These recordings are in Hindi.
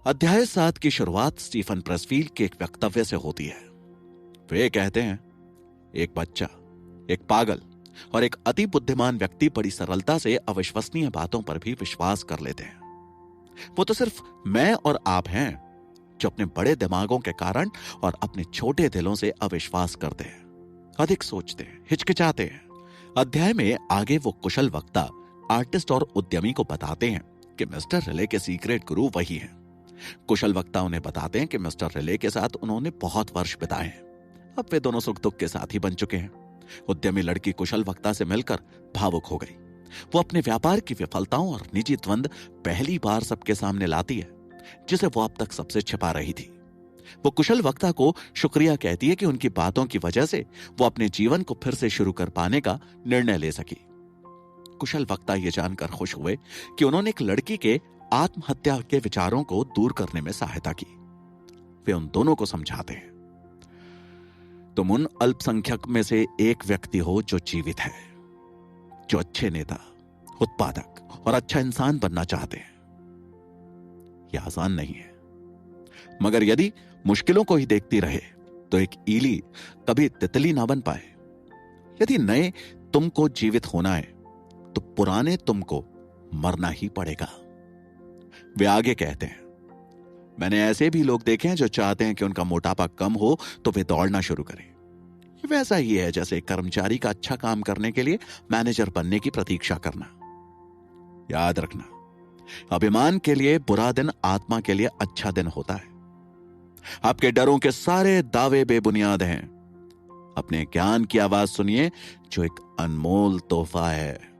अध्याय 7 की शुरुआत स्टीफन प्रेसफील्ड के एक वक्तव्य से होती है। वे कहते हैं, एक बच्चा, एक पागल और एक अति बुद्धिमान व्यक्ति बड़ी सरलता से अविश्वसनीय बातों पर भी विश्वास कर लेते हैं। वो तो सिर्फ मैं और आप हैं जो अपने बड़े दिमागों के कारण और अपने छोटे दिलों से अविश्वास करते हैं, अधिक सोचते हैं, हिचकिचाते हैं। अध्याय में आगे वो कुशल वक्ता, आर्टिस्ट और उद्यमी को बताते हैं कि मिस्टर रिले के सीक्रेट गुरु वही हैं। कुशल वक्ता उन्हें बताते हैं कि मिस्टर रिले के साथ उन्होंने बहुत वर्ष बिताए हैं। अब वे दोनों सुख दुख के साथ ही बन चुके हैं। उद्यमी लड़की कुशल वक्ता से मिलकर भावुक हो गई। वो अपने व्यापार की विफलताओं और निजी द्वंद पहली बार सबके सामने लाती है, जिसे वो अब तक सबसे छिपा रही थी। वो कुशल वक्ता को शुक्रिया कहती है कि उनकी बातों की वजह से वो अपने जीवन को फिर से शुरू कर पाने का निर्णय ले सकी। कुशल वक्ता ये जानकर खुश हुए कि उन्होंने एक लड़की के आत्महत्या के विचारों को दूर करने में सहायता की। वे उन दोनों को समझाते हैं, तुम उन अल्पसंख्यक में से एक व्यक्ति हो जो जीवित है, जो अच्छे नेता, उत्पादक और अच्छा इंसान बनना चाहते हैं। यह आसान नहीं है, मगर यदि मुश्किलों को ही देखती रहे तो एक ईली कभी तितली ना बन पाए। यदि नए तुमको जीवित होना है तो पुराने तुमको मरना ही पड़ेगा। वे आगे कहते हैं, मैंने ऐसे भी लोग देखे हैं जो चाहते हैं कि उनका मोटापा कम हो तो वे दौड़ना शुरू करें। ये वैसा ही है जैसे कर्मचारी का अच्छा काम करने के लिए मैनेजर बनने की प्रतीक्षा करना। याद रखना, अभिमान के लिए बुरा दिन आत्मा के लिए अच्छा दिन होता है। आपके डरों के सारे दावे बेबुनियाद हैं। अपने ज्ञान की आवाज सुनिए जो एक अनमोल तोहफा है।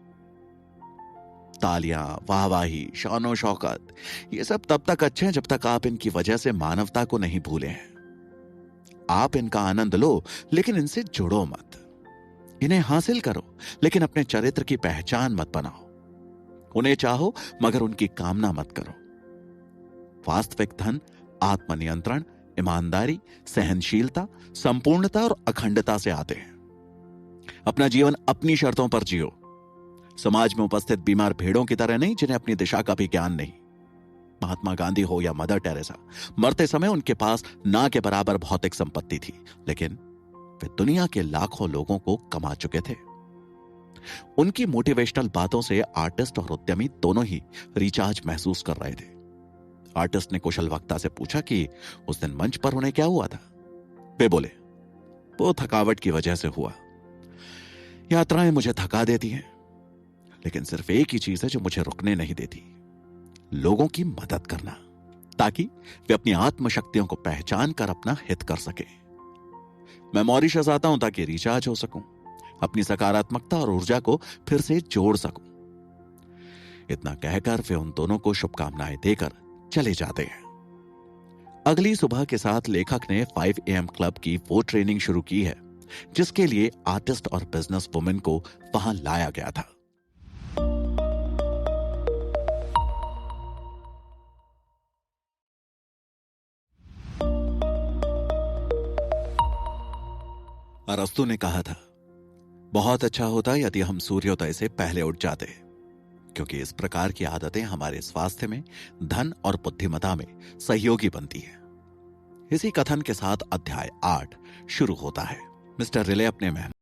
तालियां, वाहवाही, शानो शौकत, ये सब तब तक अच्छे हैं जब तक आप इनकी वजह से मानवता को नहीं भूले हैं। आप इनका आनंद लो, लेकिन इनसे जुड़ो मत। इन्हें हासिल करो, लेकिन अपने चरित्र की पहचान मत बनाओ। उन्हें चाहो, मगर उनकी कामना मत करो। वास्तविक धन आत्मनियंत्रण, ईमानदारी, सहनशीलता, संपूर्णता और अखंडता से आते हैं। अपना जीवन अपनी शर्तों पर जियो, समाज में उपस्थित बीमार भेड़ों की तरह नहीं, जिन्हें अपनी दिशा का भी ज्ञान नहीं। महात्मा गांधी हो या मदर टेरेसा, मरते समय उनके पास ना के बराबर भौतिक संपत्ति थी, लेकिन वे दुनिया के लाखों लोगों को कमा चुके थे। उनकी मोटिवेशनल बातों से आर्टिस्ट और उद्यमी दोनों ही रिचार्ज महसूस कर रहे थे। आर्टिस्ट ने कुशल वक्ता से पूछा कि उस दिन मंच पर उन्हें क्या हुआ था। वे बोले, वो थकावट की वजह से हुआ। यात्राएं मुझे थका देती हैं, लेकिन सिर्फ एक ही चीज है जो मुझे रुकने नहीं देती, लोगों की मदद करना, ताकि वे अपनी आत्मशक्तियों को पहचान कर अपना हित कर सके। मैं मॉरिशस आता हूं ताकि रिचार्ज हो सकूं, अपनी सकारात्मकता और ऊर्जा को फिर से जोड़ सकूं। इतना कहकर वे उन दोनों को शुभकामनाएं देकर चले जाते हैं। अगली सुबह के साथ लेखक ने 5 AM क्लब की वो ट्रेनिंग शुरू की है जिसके लिए आर्टिस्ट और बिजनेस वुमेन को वहां लाया गया था। अरस्तु ने कहा था, बहुत अच्छा होता यदि हम सूर्योदय से पहले उठ जाते, क्योंकि इस प्रकार की आदतें हमारे स्वास्थ्य में, धन और बुद्धिमत्ता में सहयोगी बनती है। इसी कथन के साथ अध्याय 8 शुरू होता है। मिस्टर रिले अपने